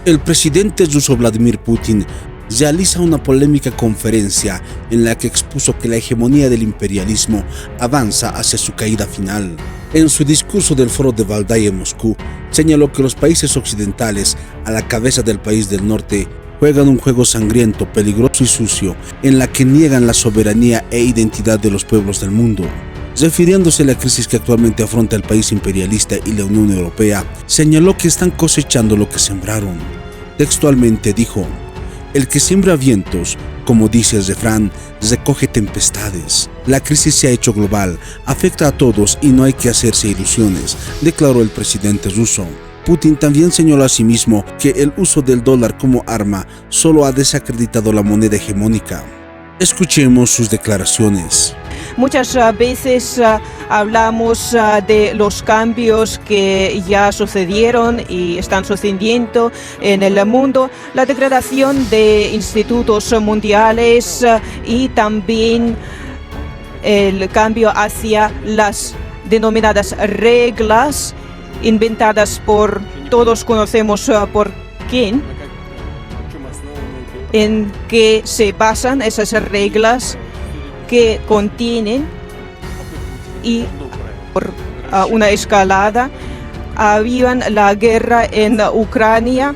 El presidente ruso Vladimir Putin realiza una polémica conferencia en la que expuso que la hegemonía del imperialismo avanza hacia su caída final. En su discurso del Foro de Valdai en Moscú, señaló que los países occidentales, a la cabeza del país del norte, juegan un juego sangriento, peligroso y sucio, en la que niegan la soberanía e identidad de los pueblos del mundo. Refiriéndose a la crisis que actualmente afronta el país imperialista y la Unión Europea, señaló que están cosechando lo que sembraron. Textualmente dijo: "El que siembra vientos, como dice el refrán, recoge tempestades. La crisis se ha hecho global, afecta a todos y no hay que hacerse ilusiones", declaró el presidente ruso. Putin también señaló asimismo que el uso del dólar como arma solo ha desacreditado la moneda hegemónica. Escuchemos sus declaraciones. Muchas veces hablamos de los cambios que ya sucedieron y están sucediendo en el mundo, la degradación de institutos mundiales y también el cambio hacia las denominadas reglas inventadas por todos conocemos por quién, en que se basan esas reglas que contienen y por una escalada avivan la guerra en Ucrania,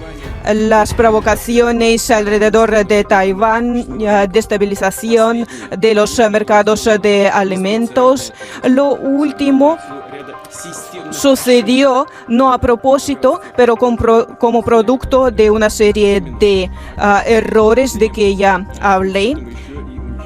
las provocaciones alrededor de Taiwán, destabilización de los mercados de alimentos. Lo último sucedió no a propósito, pero como producto de una serie de errores de que ya hablé.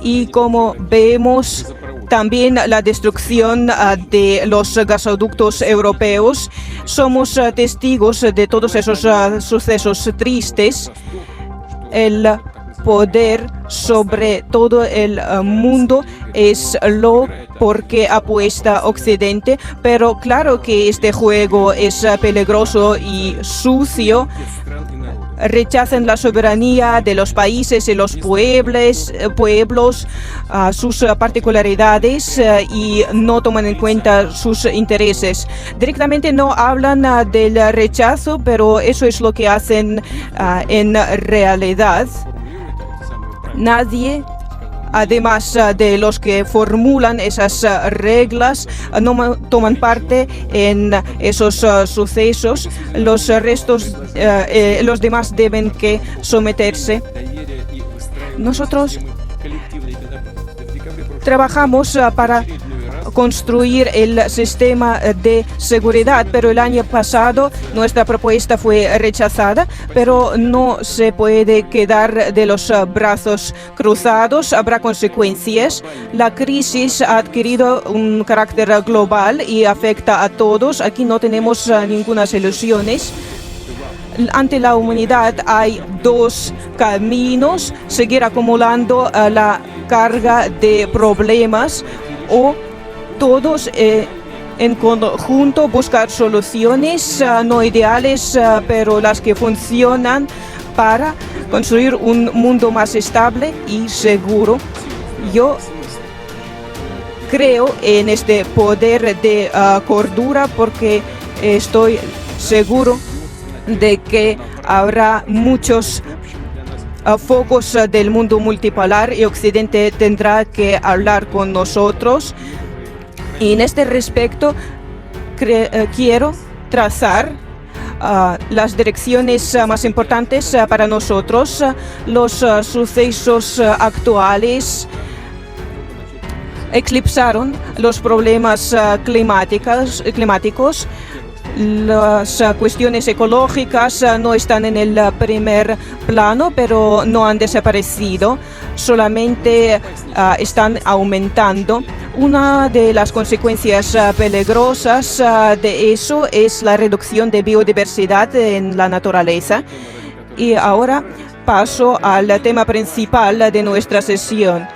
Y como vemos también la destrucción de los gasoductos europeos, somos testigos de todos esos sucesos tristes. El poder sobre todo el mundo es lo por que apuesta Occidente, pero claro que este juego es peligroso y sucio. Rechazan la soberanía de los países y los pueblos, sus particularidades y no toman en cuenta sus intereses. Directamente no hablan del rechazo, pero eso es lo que hacen en realidad. Nadie, además de los que formulan esas reglas, no toman parte en esos sucesos. Los demás deben que someterse. Nosotros trabajamos para construir el sistema de seguridad, pero el año pasado nuestra propuesta fue rechazada, pero no se puede quedar de los brazos cruzados, habrá consecuencias. La crisis ha adquirido un carácter global y afecta a todos. Aquí no tenemos ninguna ilusiones. Ante la humanidad hay dos caminos: seguir acumulando la carga de problemas o todos en conjunto buscar soluciones no ideales, pero las que funcionan para construir un mundo más estable y seguro. Yo creo en este poder de cordura porque estoy seguro de que habrá muchos focos del mundo multipolar y Occidente tendrá que hablar con nosotros. Y en este respecto quiero trazar las direcciones más importantes para nosotros. Los sucesos actuales eclipsaron los problemas climáticos. Las cuestiones ecológicas no están en el primer plano, pero no han desaparecido, solamente están aumentando. Una de las consecuencias peligrosas de eso es la reducción de biodiversidad en la naturaleza. Y ahora paso al tema principal de nuestra sesión.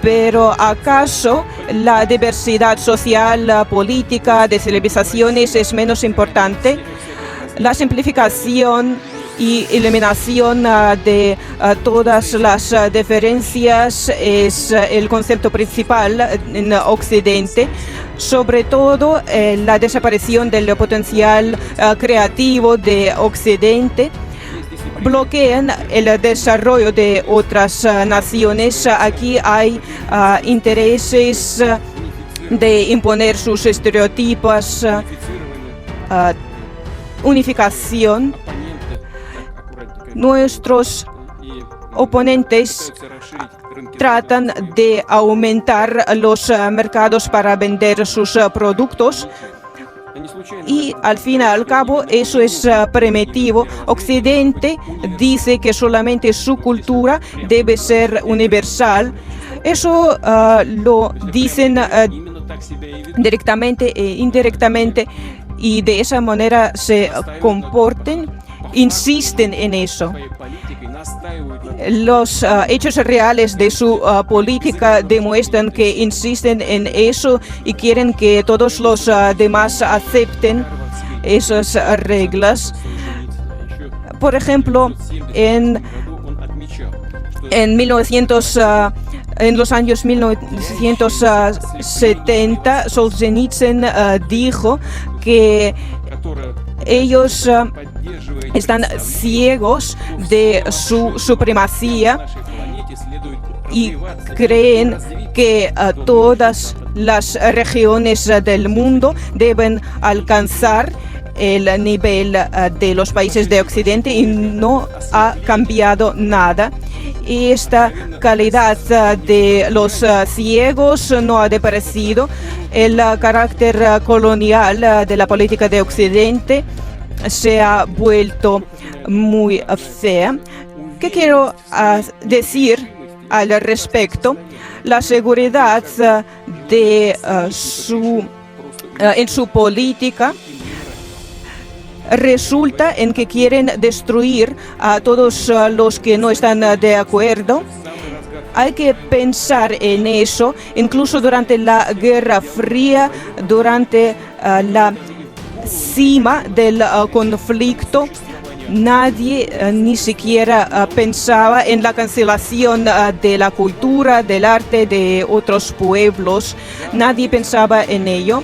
Pero ¿acaso la diversidad social, política, de civilizaciones es menos importante? La simplificación y eliminación de todas las diferencias es el concepto principal en Occidente. Sobre todo la desaparición del potencial creativo de Occidente. bloquean el desarrollo de otras naciones. Aquí hay intereses de imponer sus estereotipos, unificación. Nuestros oponentes tratan de aumentar los mercados para vender sus productos y al fin y al cabo eso es primitivo. Occidente dice que solamente su cultura debe ser universal. Eso lo dicen directamente e indirectamente y de esa manera se comportan, insisten en eso. Los hechos reales de su política demuestran que insisten en eso y quieren que todos los demás acepten esas reglas. Por ejemplo, en los años 1970, Solzhenitsyn dijo que ellos están ciegos de su supremacía y creen que todas las regiones del mundo deben alcanzar el nivel de los países de Occidente y no ha cambiado nada. Y esta calidad de los ciegos no ha desaparecido. El carácter colonial de la política de Occidente se ha vuelto muy fea. ¿Qué quiero decir al respecto? La seguridad en su política resulta en que quieren destruir a todos los que no están de acuerdo. Hay que pensar en eso, incluso durante la Guerra Fría, durante la cima del conflicto. Nadie ni siquiera pensaba en la cancelación de la cultura, del arte de otros pueblos. Nadie pensaba en ello.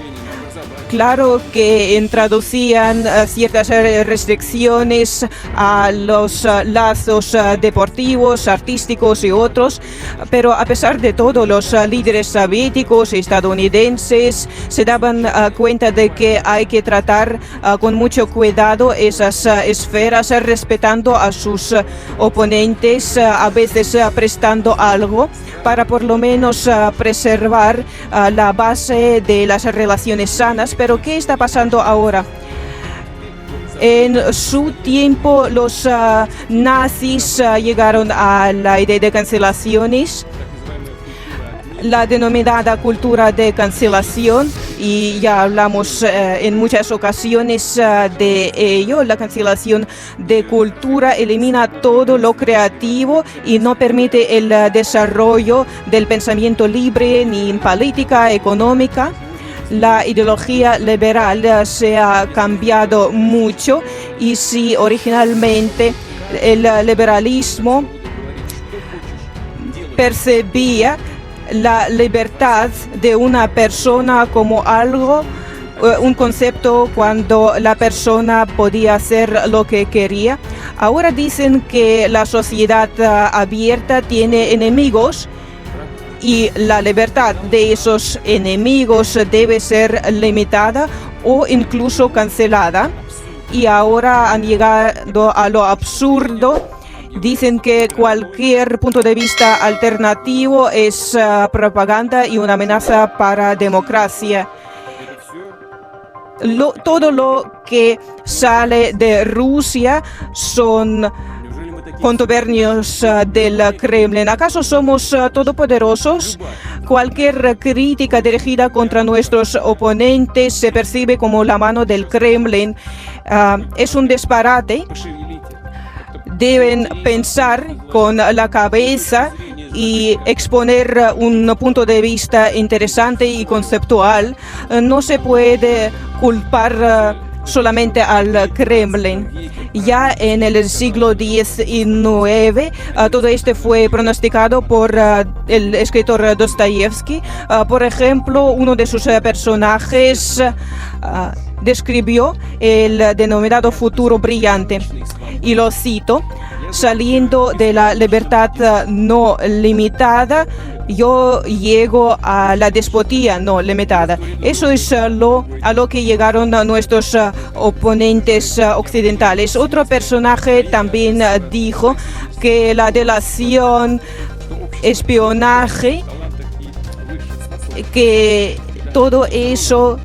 Claro que introducían ciertas restricciones a los lazos deportivos, artísticos y otros, pero a pesar de todo, los líderes soviéticos y estadounidenses se daban cuenta de que hay que tratar con mucho cuidado esas esferas, respetando a sus oponentes, a veces prestando algo para por lo menos preservar la base de las relaciones sanas. Pero ¿qué está pasando ahora? En su tiempo los nazis llegaron a la idea de cancelaciones, la denominada cultura de cancelación, y ya hablamos en muchas ocasiones de ello. La cancelación de cultura elimina todo lo creativo y no permite el desarrollo del pensamiento libre ni en política económica. La ideología liberal se ha cambiado mucho y si originalmente el liberalismo percibía la libertad de una persona como algo, un concepto cuando la persona podía hacer lo que quería, ahora dicen que la sociedad abierta tiene enemigos y la libertad de esos enemigos debe ser limitada o incluso cancelada. Y ahora han llegado a lo absurdo. Dicen que cualquier punto de vista alternativo es propaganda y una amenaza para la democracia. Todo lo que sale de Rusia son contubernios del Kremlin. ¿Acaso somos todopoderosos? Cualquier crítica dirigida contra nuestros oponentes se percibe como la mano del Kremlin. Es un disparate. Deben pensar con la cabeza y exponer un punto de vista interesante y conceptual. No se puede culpar solamente al Kremlin. Ya en el siglo XIX, todo esto fue pronosticado por el escritor Dostoyevsky. Por ejemplo, uno de sus personajes describió el denominado futuro brillante. Y lo cito: saliendo de la libertad no limitada, yo llego a la despotía no limitada. Eso es a lo que llegaron nuestros oponentes occidentales. Otro personaje también dijo que la delación, espionaje, que todo eso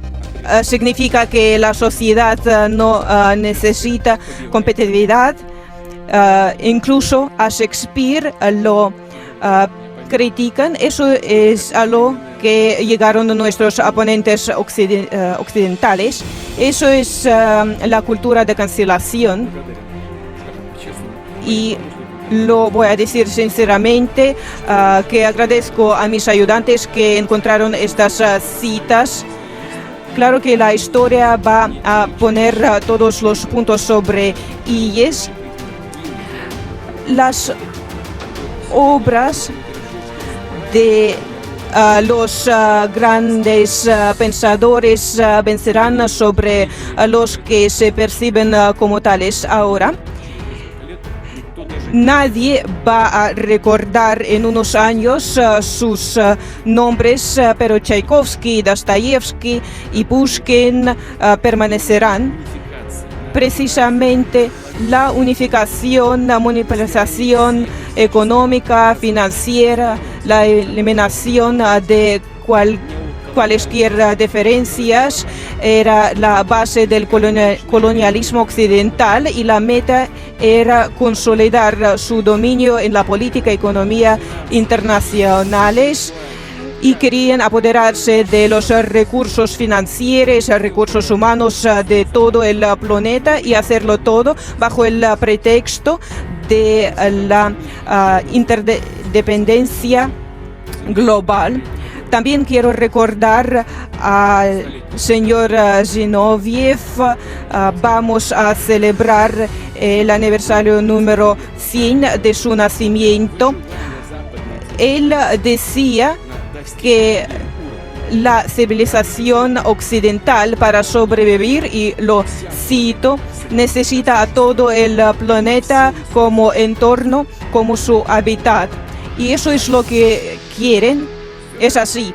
significa que la sociedad no necesita competitividad. Incluso a Shakespeare lo critican. Eso es a lo que llegaron nuestros oponentes occidentales. Eso es la cultura de cancelación. Y lo voy a decir sinceramente, que agradezco a mis ayudantes que encontraron estas citas. Claro que la historia va a poner todos los puntos sobre IES. Las obras de los grandes pensadores vencerán sobre los que se perciben como tales ahora. Nadie va a recordar en unos años sus nombres, pero Tchaikovsky, Dostoyevsky y Pushkin permanecerán. Precisamente la unificación, la monopolización económica, financiera, la eliminación de cualesquier diferencias era la base del colonialismo occidental, y la meta era consolidar su dominio en la política y economía internacionales, y querían apoderarse de los recursos financieros, recursos humanos de todo el planeta, y hacerlo todo bajo el pretexto de la interdependencia global. También quiero recordar al señor Zinoviev. Vamos a celebrar el aniversario número 100 de su nacimiento. Él decía que la civilización occidental, para sobrevivir, y lo cito, necesita a todo el planeta como entorno, como su hábitat. Y eso es lo que quieren. Es así.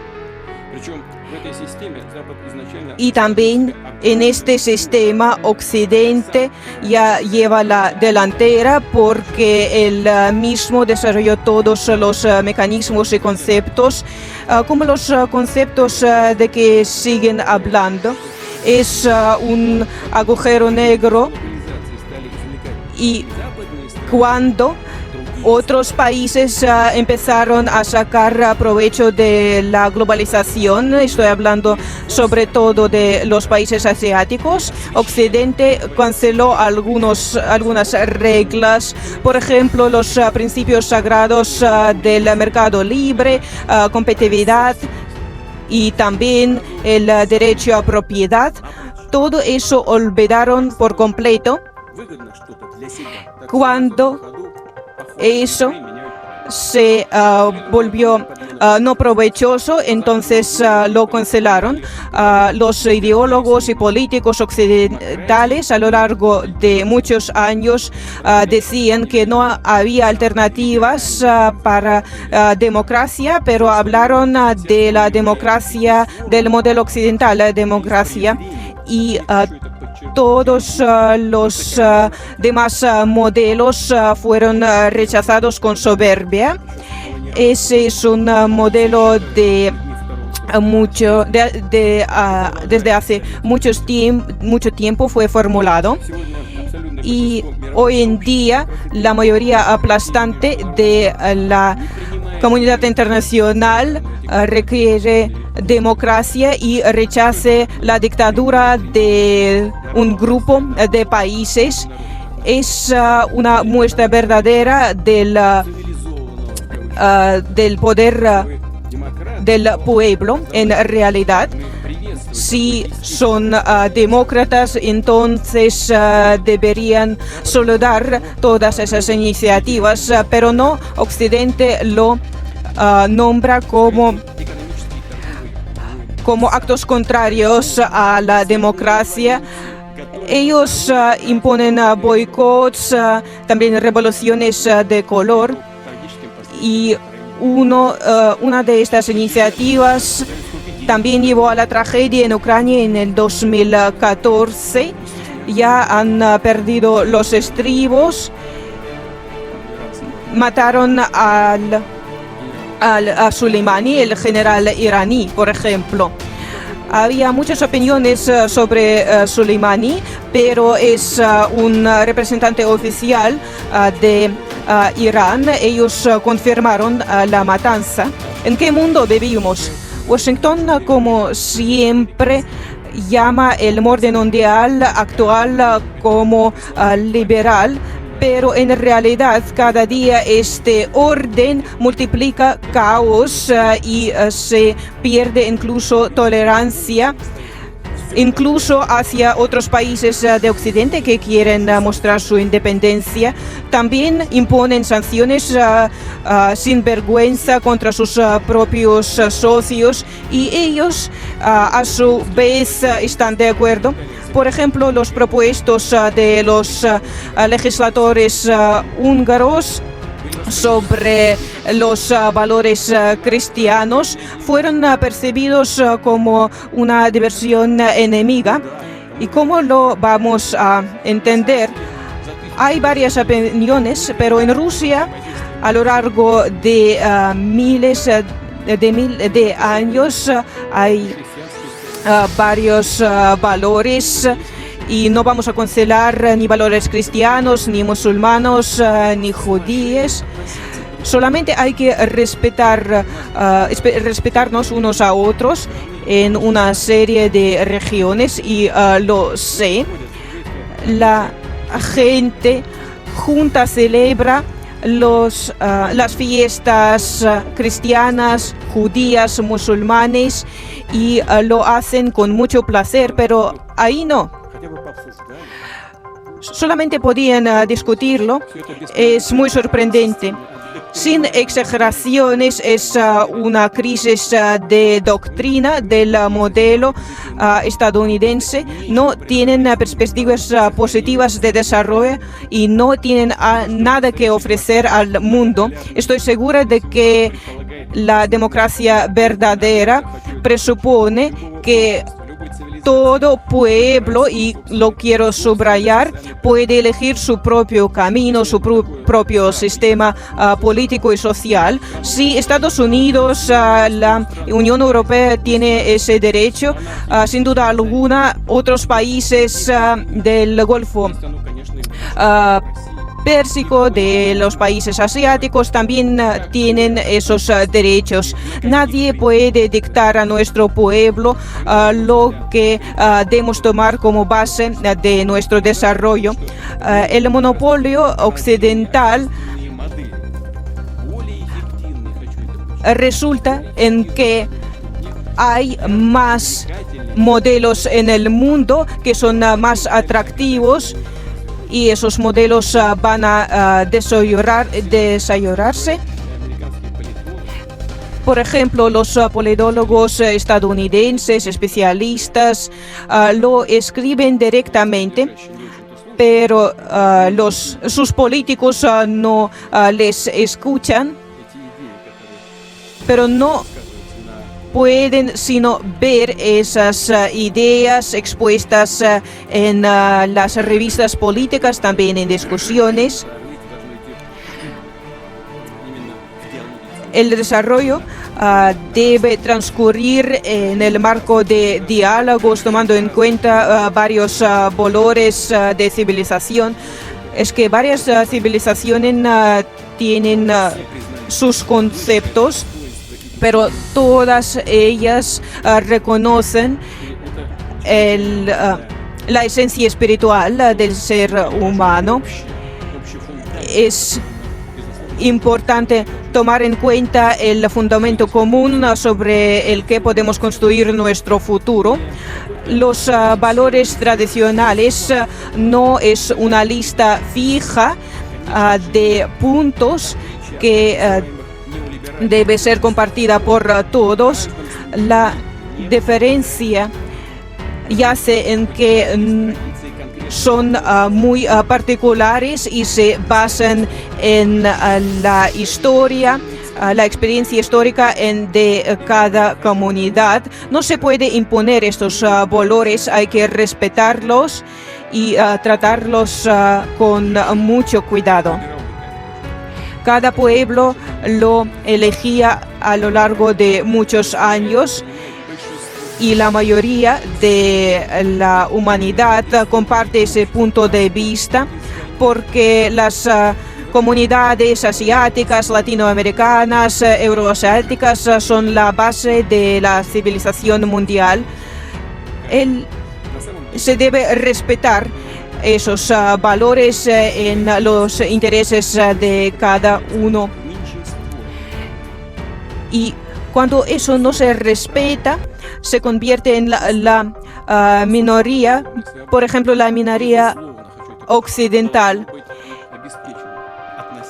Y también en este sistema Occidente ya lleva la delantera, porque él mismo desarrolló todos los mecanismos y conceptos, como los conceptos de que siguen hablando. Es un agujero negro, y cuando otros países empezaron a sacar provecho de la globalización, estoy hablando sobre todo de los países asiáticos, Occidente canceló algunas reglas, por ejemplo, los principios sagrados del mercado libre, competitividad y también el derecho a propiedad. Todo eso olvidaron por completo cuando eso se volvió no provechoso. Entonces lo cancelaron. Los ideólogos y políticos occidentales a lo largo de muchos años decían que no había alternativas para democracia, pero hablaron de la democracia, del modelo occidental, la democracia, y todos los demás modelos fueron rechazados con soberbia. Ese es un modelo desde hace mucho tiempo fue formulado, y hoy en día la mayoría aplastante de la comunidad internacional requiere democracia y rechace la dictadura de un grupo de países. Es una muestra verdadera del poder del pueblo. En realidad, si son demócratas, entonces deberían saludar todas esas iniciativas, pero no. Occidente lo nombra como como actos contrarios a la democracia. Ellos imponen boicots, también revoluciones de color. Y una de estas iniciativas también llevó a la tragedia en Ucrania en el 2014. Ya han perdido los estribos. Mataron a Soleimani, el general iraní, por ejemplo. Había muchas opiniones sobre Soleimani, pero es un representante oficial de Irán. Ellos confirmaron la matanza. ¿En qué mundo vivimos? Washington, como siempre, llama el orden mundial actual como liberal, pero en realidad cada día este orden multiplica caos y se pierde incluso tolerancia, incluso hacia otros países de Occidente que quieren mostrar su independencia. También imponen sanciones sin vergüenza contra sus propios socios y ellos a su vez están de acuerdo. Por ejemplo, los propuestos de los legisladores húngaros sobre los valores cristianos fueron percibidos como una diversión enemiga. ¿Y cómo lo vamos a entender? Hay varias opiniones, pero en Rusia, a lo largo de miles de años, hay varios valores y no vamos a cancelar ni valores cristianos, ni musulmanos, ni judíos. Solamente hay que respetarnos unos a otros en una serie de regiones y lo sé. La gente junta celebra las fiestas cristianas, judías, musulmanes y lo hacen con mucho placer, pero ahí no. Solamente podían discutirlo. Es muy sorprendente. Sin exageraciones, es una crisis de doctrina del modelo estadounidense. No tienen perspectivas positivas de desarrollo y no tienen nada que ofrecer al mundo. Estoy segura de que la democracia verdadera presupone que todo pueblo, y lo quiero subrayar, puede elegir su propio camino, su propio sistema político y social. Si Estados Unidos, la Unión Europea tiene ese derecho, sin duda alguna, otros países del Golfo Pérsico, de los países asiáticos, también tienen esos derechos. Nadie puede dictar a nuestro pueblo lo que debemos tomar como base de nuestro desarrollo. El monopolio occidental resulta en que hay más modelos en el mundo que son más atractivos, y esos modelos van a desarrollarse. Por ejemplo, los politólogos estadounidenses, especialistas, lo escriben directamente, pero sus políticos no les escuchan, pero no pueden sino ver esas ideas expuestas en las revistas políticas, también en discusiones. El desarrollo debe transcurrir en el marco de diálogos, tomando en cuenta varios valores de civilización. Es que varias civilizaciones tienen sus conceptos, pero todas ellas reconocen la esencia espiritual del ser humano. Es importante tomar en cuenta el fundamento común sobre el que podemos construir nuestro futuro. Los valores tradicionales no es una lista fija de puntos que debe ser compartida por todos. La diferencia yace en que son muy particulares y se basan en la historia, la experiencia histórica de cada comunidad. No se puede imponer estos valores, hay que respetarlos y tratarlos con mucho cuidado. Cada pueblo lo elegía a lo largo de muchos años y la mayoría de la humanidad comparte ese punto de vista porque las comunidades asiáticas, latinoamericanas, euroasiáticas son la base de la civilización mundial. Se debe respetar esos valores en los intereses de cada uno. Y cuando eso no se respeta, se convierte en la minoría, por ejemplo, la minoría occidental.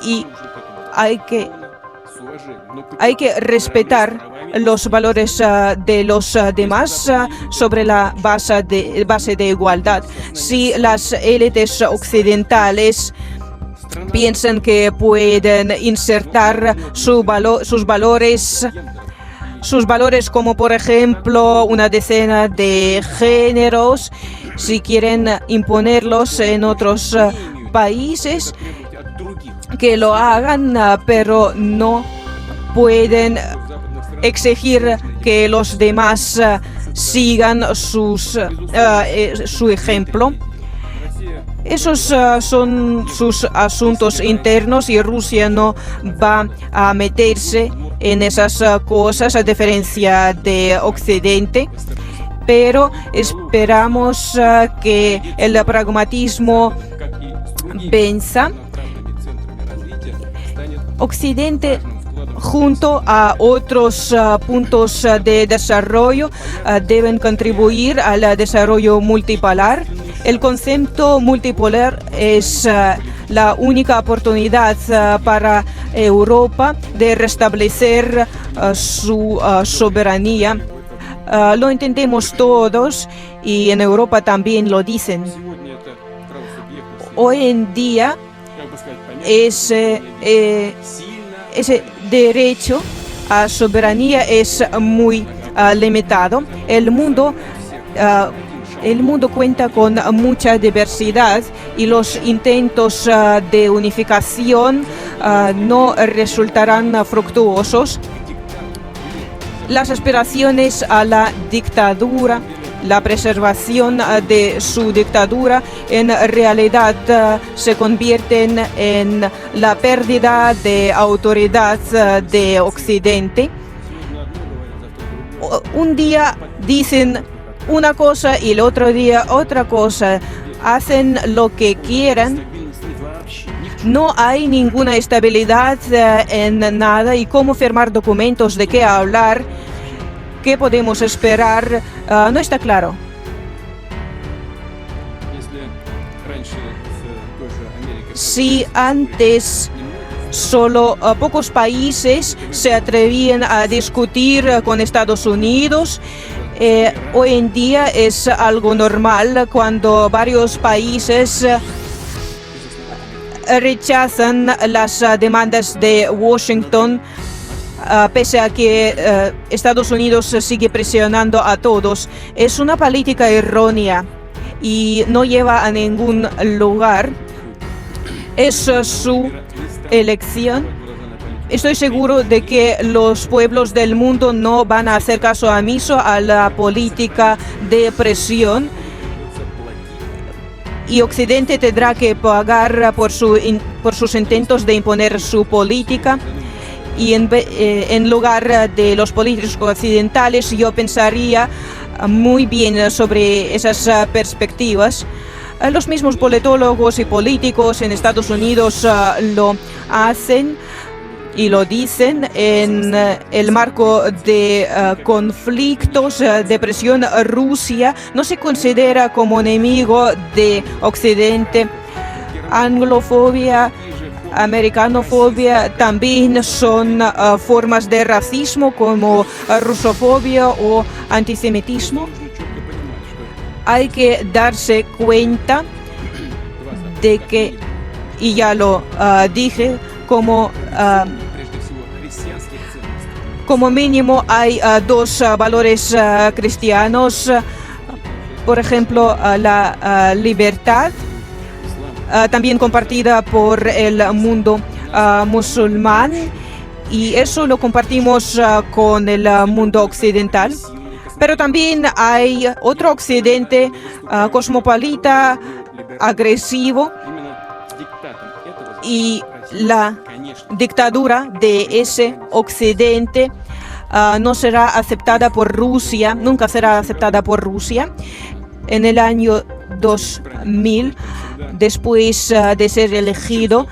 Y hay que respetar los valores de los demás sobre la base de igualdad. Si las élites occidentales piensan que pueden insertar sus valores como por ejemplo una decena de géneros, si quieren imponerlos en otros países, que lo hagan, pero no pueden exigir que los demás sigan su ejemplo. Esos son sus asuntos internos y Rusia no va a meterse en esas cosas, a diferencia de Occidente. Pero esperamos que el pragmatismo venza. Occidente, junto a otros puntos de desarrollo, deben contribuir al desarrollo multipolar. El concepto multipolar es la única oportunidad para Europa de restablecer su soberanía. Lo entendemos todos y en Europa también lo dicen. Hoy en día ese derecho a soberanía es muy limitado. El mundo cuenta con mucha diversidad y los intentos de unificación no resultarán fructuosos. Las aspiraciones a la dictadura, la preservación de su dictadura, en realidad se convierten en la pérdida de autoridad de Occidente. Un día dicen una cosa y el otro día otra cosa, hacen lo que quieran. No hay ninguna estabilidad en nada y cómo firmar documentos, de qué hablar, qué podemos esperar, no está claro. Si antes solo pocos países se atrevían a discutir con Estados Unidos, hoy en día es algo normal cuando varios países rechazan las demandas de Washington, pese a que Estados Unidos sigue presionando a todos. Es una política errónea y no lleva a ningún lugar. Es su elección. Estoy seguro de que los pueblos del mundo no van a hacer caso omiso a la política de presión. Y Occidente tendrá que pagar por sus intentos de imponer su política. Y en lugar de los políticos occidentales, yo pensaría muy bien sobre esas perspectivas. Los mismos politólogos y políticos en Estados Unidos lo hacen y lo dicen en el marco de conflictos, de presión. Rusia no se considera como enemigo de Occidente. Anglofobia americanofobia también son formas de racismo como rusofobia o antisemitismo. Hay que darse cuenta de que, y ya lo dije, como mínimo hay dos valores cristianos, por ejemplo, la libertad, también compartida por el mundo musulmán, y eso lo compartimos con el mundo occidental. Pero también hay otro occidente cosmopolita, agresivo, y la dictadura de ese occidente no será aceptada por Rusia, nunca será aceptada por Rusia. En el año 2000, después de ser elegido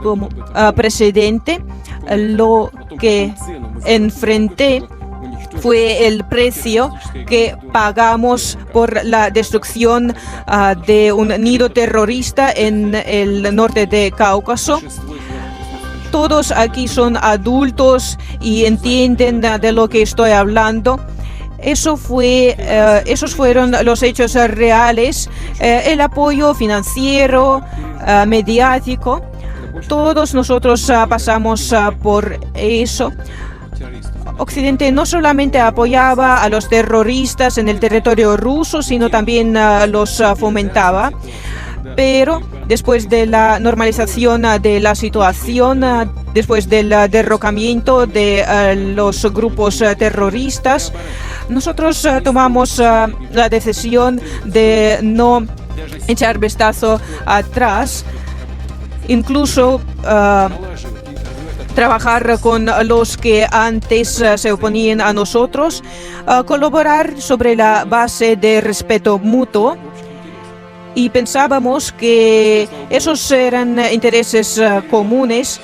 como presidente, lo que enfrenté fue el precio que pagamos por la destrucción de un nido terrorista en el norte de Cáucaso. Todos aquí son adultos y entienden de lo que estoy hablando. Esos fueron los hechos reales, el apoyo financiero, mediático. Todos nosotros pasamos por eso. Occidente no solamente apoyaba a los terroristas en el territorio ruso, sino también los fomentaba. Pero después de la normalización de la situación, después del derrocamiento de los grupos terroristas, nosotros tomamos la decisión de no echar vistazo atrás, incluso trabajar con los que antes se oponían a nosotros, colaborar sobre la base de respeto mutuo. Y pensábamos que esos eran intereses comunes.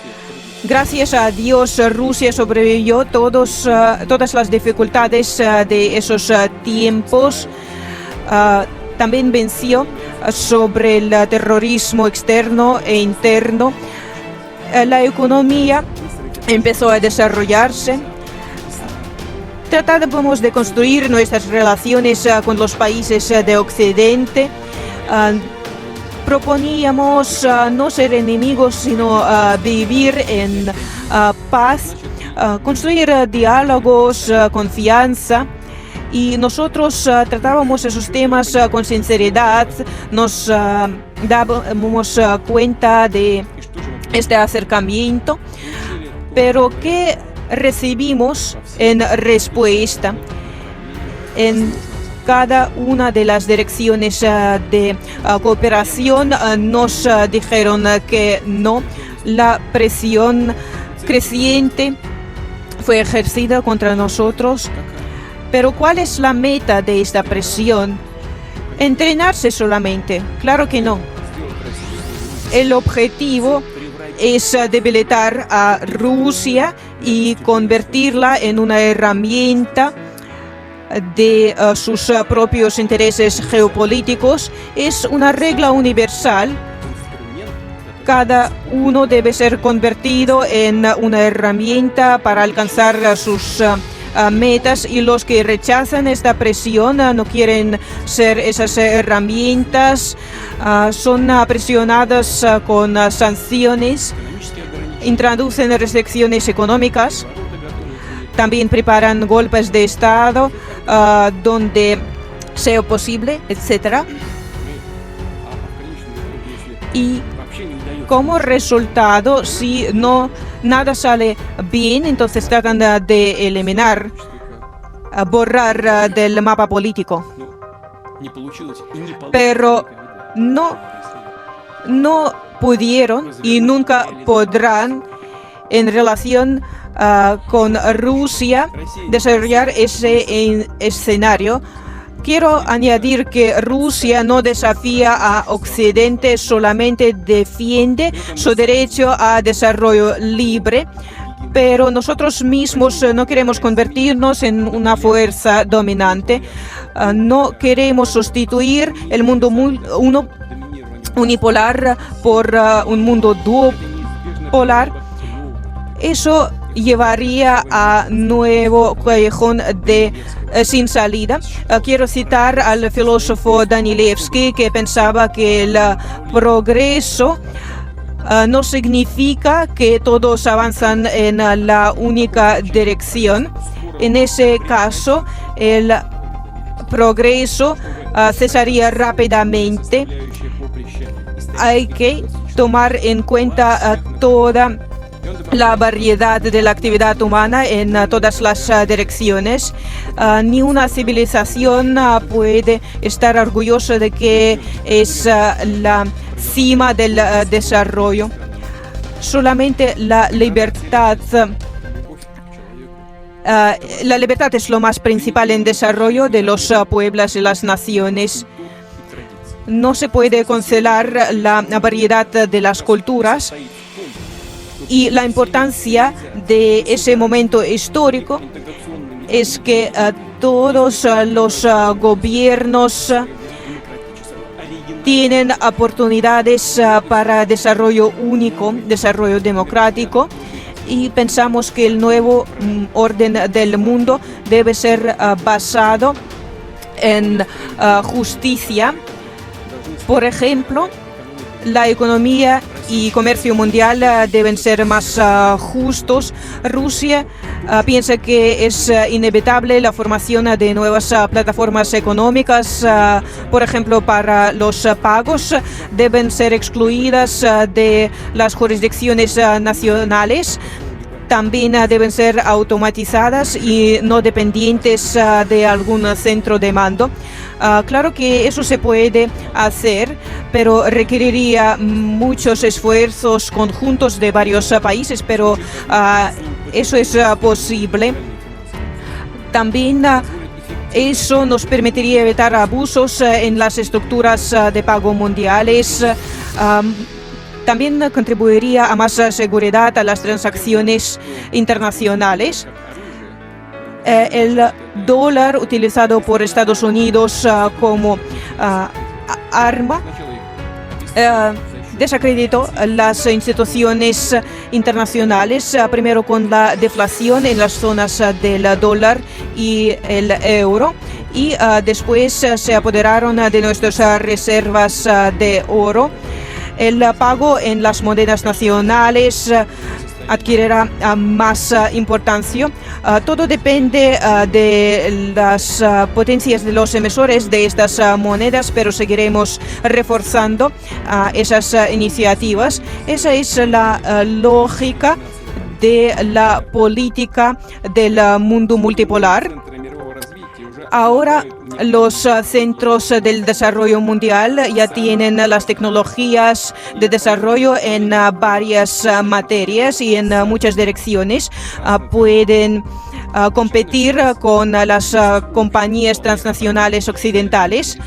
Gracias a Dios, Rusia sobrevivió todas las dificultades de esos tiempos. También venció sobre el terrorismo externo e interno. La economía empezó a desarrollarse. Tratábamos de construir nuestras relaciones con los países de Occidente. Proponíamos no ser enemigos, sino vivir en paz, construir diálogos, confianza. Y nosotros tratábamos esos temas con sinceridad, nos dábamos cuenta de este acercamiento. Pero ¿qué recibimos en respuesta? En cada una de las direcciones de cooperación nos dijeron que no. La presión creciente fue ejercida contra nosotros. Pero ¿cuál es la meta de esta presión? ¿Entrenarse solamente? Claro que no. El objetivo es debilitar a Rusia y convertirla en una herramienta de sus propios intereses geopolíticos. Es una regla universal. Cada uno debe ser convertido en una herramienta para alcanzar sus metas, y los que rechazan esta presión no quieren ser esas herramientas, son presionadas con sanciones, introducen restricciones económicas, también preparan golpes de Estado donde sea posible, etc. Y como resultado, si nada sale bien, entonces tratan de eliminar, borrar del mapa político. Pero no pudieron y nunca podrán, en relación con Rusia, desarrollar ese escenario. Quiero añadir que Rusia no desafía a Occidente, solamente defiende su derecho a desarrollo libre, pero nosotros mismos no queremos convertirnos en una fuerza dominante. No queremos sustituir el mundo unipolar por un mundo polar, eso llevaría a nuevo callejón sin salida. Quiero citar al filósofo Danilevsky, que pensaba que el progreso no significa que todos avanzan en la única dirección. En ese caso, el progreso cesaría rápidamente. Hay que tomar en cuenta toda la variedad de la actividad humana en todas las direcciones. Ni una civilización puede estar orgullosa de que es la cima del desarrollo. Solamente la libertad es lo más principal en desarrollo de los pueblos y las naciones. No se puede cancelar la variedad de las culturas y la importancia de ese momento histórico es que todos los gobiernos tienen oportunidades para desarrollo único, desarrollo democrático, y pensamos que el nuevo orden del mundo debe ser basado en justicia. Por ejemplo, la economía y comercio mundial deben ser más justos. Rusia piensa que es inevitable la formación de nuevas plataformas económicas, por ejemplo, para los pagos. Deben ser excluidas de las jurisdicciones nacionales. También deben ser automatizadas y no dependientes de algún centro de mando. Claro que eso se puede hacer, pero requeriría muchos esfuerzos conjuntos de varios países, pero eso es posible. También eso nos permitiría evitar abusos en las estructuras de pago mundiales. También contribuiría a más seguridad a las transacciones internacionales. El dólar utilizado por Estados Unidos como arma desacreditó las instituciones internacionales, primero con la deflación en las zonas del dólar y el euro, y después se apoderaron de nuestras reservas de oro. El pago en las monedas nacionales adquirirá más importancia. Todo depende de las potencias de los emisores de estas monedas, pero seguiremos reforzando esas iniciativas. Esa es la lógica de la política del mundo multipolar. Ahora los centros del desarrollo mundial ya tienen las tecnologías de desarrollo en varias materias y en muchas direcciones. Pueden competir con las compañías transnacionales occidentales.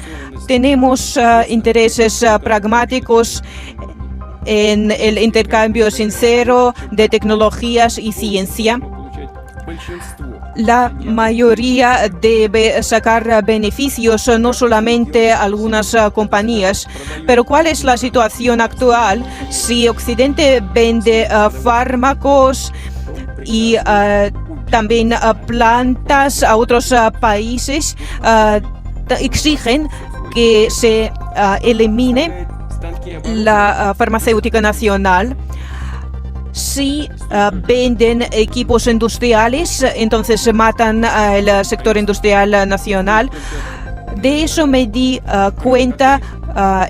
Tenemos intereses pragmáticos en el intercambio sincero de tecnologías y ciencia. La mayoría debe sacar beneficios, no solamente algunas compañías. Pero ¿cuál es la situación actual? Si Occidente vende fármacos y también plantas a otros países, exigen que se elimine la farmacéutica nacional. Si venden equipos industriales, entonces se matan el sector industrial nacional. De eso me di cuenta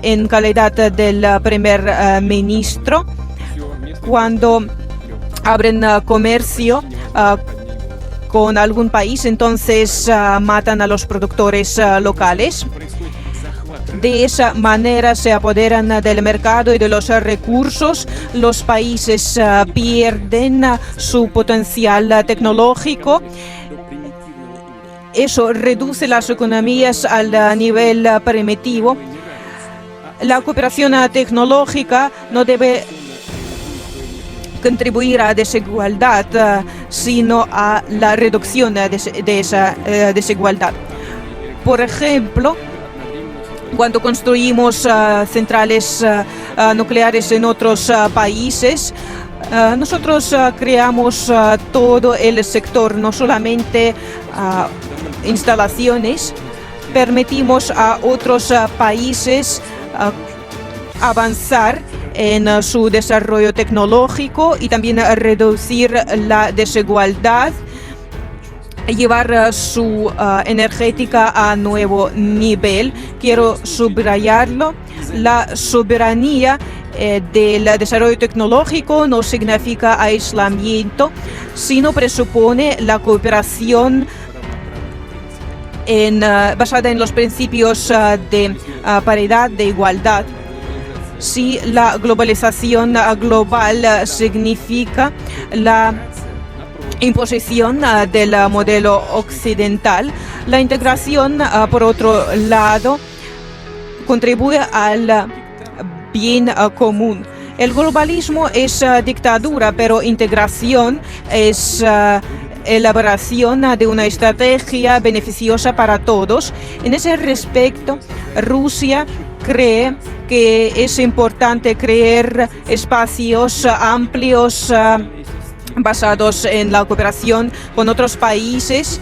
en calidad del primer ministro. Cuando abren comercio con algún país, entonces matan a los productores locales. De esa manera se apoderan del mercado y de los recursos. Los países pierden su potencial tecnológico. Eso reduce las economías al nivel primitivo. La cooperación tecnológica no debe contribuir a desigualdad, sino a la reducción de esa desigualdad. Por ejemplo, cuando construimos centrales nucleares en otros países, Nosotros creamos todo el sector, no solamente instalaciones. Permitimos a otros países avanzar en su desarrollo tecnológico y también reducir la desigualdad, llevar su energética a nuevo nivel. Quiero subrayarlo. La soberanía del desarrollo tecnológico no significa aislamiento, sino presupone la cooperación basada en los principios de paridad, de igualdad. Si la globalización global significa la imposición del modelo occidental, la integración, por otro lado, contribuye al bien común. El globalismo es dictadura, pero integración es elaboración de una estrategia beneficiosa para todos. En ese respecto, Rusia cree que es importante crear espacios amplios basados en la cooperación con otros países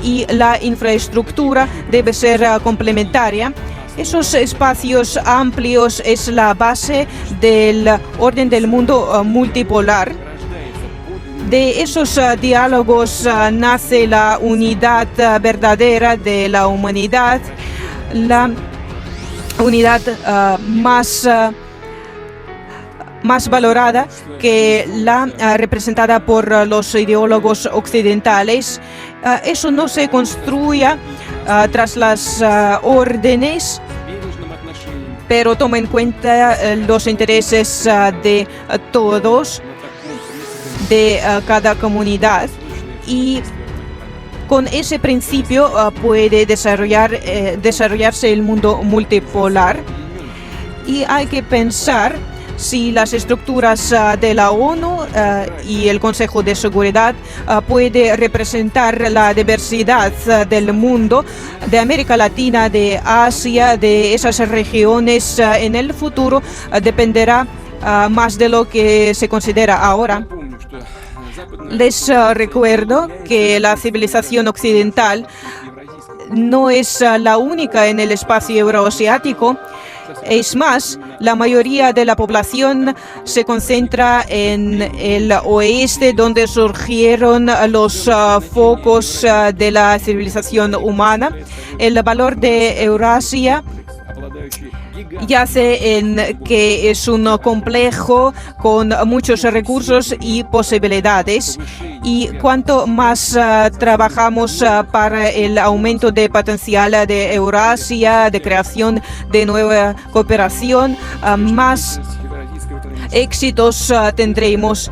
y la infraestructura debe ser complementaria. Esos espacios amplios es la base del orden del mundo multipolar. De esos diálogos nace la unidad verdadera de la humanidad, la unidad más valorada que la representada por los ideólogos occidentales. Eso no se construye tras las órdenes, pero toma en cuenta los intereses de todos, de cada comunidad, y con ese principio puede desarrollarse el mundo multipolar. Y hay que pensar si las estructuras de la ONU y el Consejo de Seguridad puede representar la diversidad del mundo, de América Latina, de Asia, de esas regiones en el futuro, dependerá más de lo que se considera ahora. Les recuerdo que la civilización occidental no es la única en el espacio euroasiático. Es más, la mayoría de la población se concentra en el oeste, donde surgieron los focos de la civilización humana. El valor de Eurasia yace en que es un complejo con muchos recursos y posibilidades, y cuanto más trabajamos para el aumento de potencial de Eurasia, de creación de nueva cooperación, más éxitos tendremos.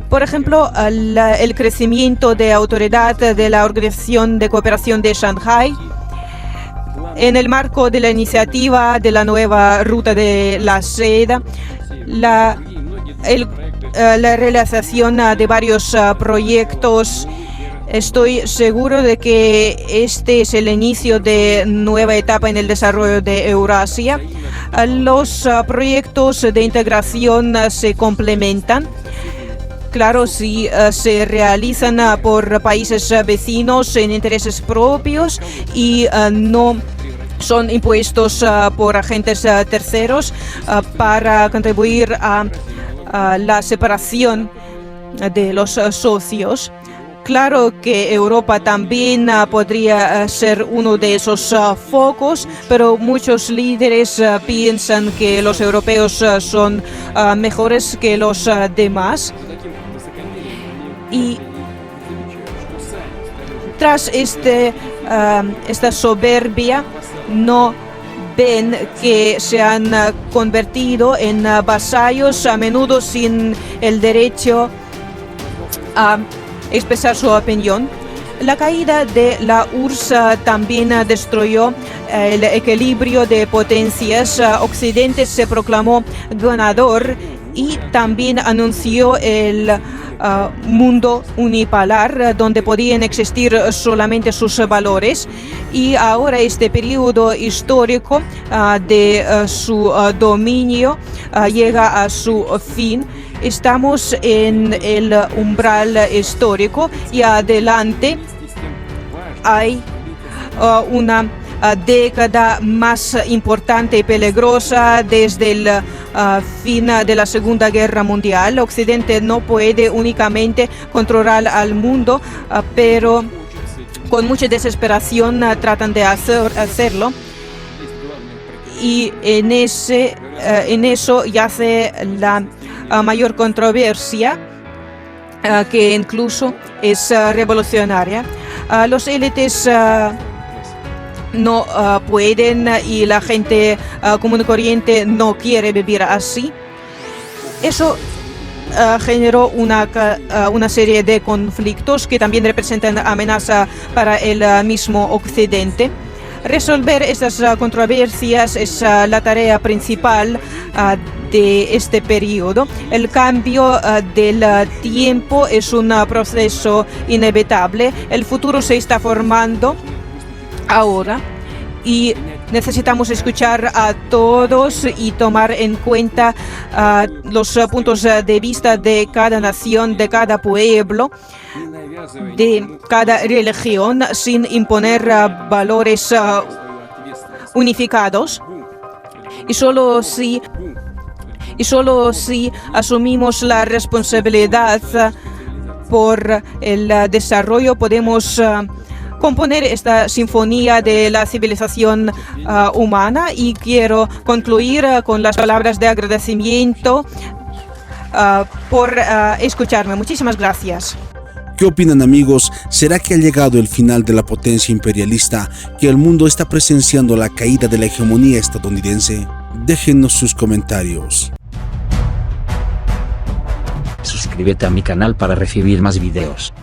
Por ejemplo, el crecimiento de autoridad de la Organización de Cooperación de Shanghái, en el marco de la iniciativa de la nueva ruta de la seda, la realización de varios proyectos. Estoy seguro de que este es el inicio de nueva etapa en el desarrollo de Eurasia. Los proyectos de integración se complementan. Claro, si se realizan por países vecinos en intereses propios y no son impuestos por agentes terceros para contribuir a la separación de los socios. Claro que Europa también podría ser uno de esos focos, pero muchos líderes piensan que los europeos son mejores que los demás. Y tras esta soberbia, no ven que se han convertido en vasallos, a menudo sin el derecho a expresar su opinión. La caída de la URSS también destruyó el equilibrio de potencias. Occidente se proclamó ganador y también anunció el mundo unipolar, donde podían existir solamente sus valores, y ahora este periodo histórico de su dominio llega a su fin. Estamos en el umbral histórico y adelante hay una década más importante y peligrosa desde el fin de la Segunda Guerra Mundial. Occidente no puede únicamente controlar al mundo, pero con mucha desesperación tratan de hacerlo. Y en eso yace la mayor controversia, que incluso es revolucionaria. Los élites no pueden, y la gente común y corriente no quiere vivir así. Eso generó una serie de conflictos que también representan amenaza para el mismo Occidente. Resolver estas controversias es la tarea principal de este periodo. El cambio del tiempo es un proceso inevitable. El futuro se está formando ahora y necesitamos escuchar a todos y tomar en cuenta los puntos de vista de cada nación, de cada pueblo, de cada religión, sin imponer valores unificados. Y solo si asumimos la responsabilidad por el desarrollo, podemos componer esta sinfonía de la civilización humana. Y quiero concluir con las palabras de agradecimiento por escucharme. Muchísimas gracias. ¿Qué opinan, amigos? ¿Será que ha llegado el final de la potencia imperialista, que el mundo está presenciando la caída de la hegemonía estadounidense? Déjennos sus comentarios. Suscríbete a mi canal para recibir más videos.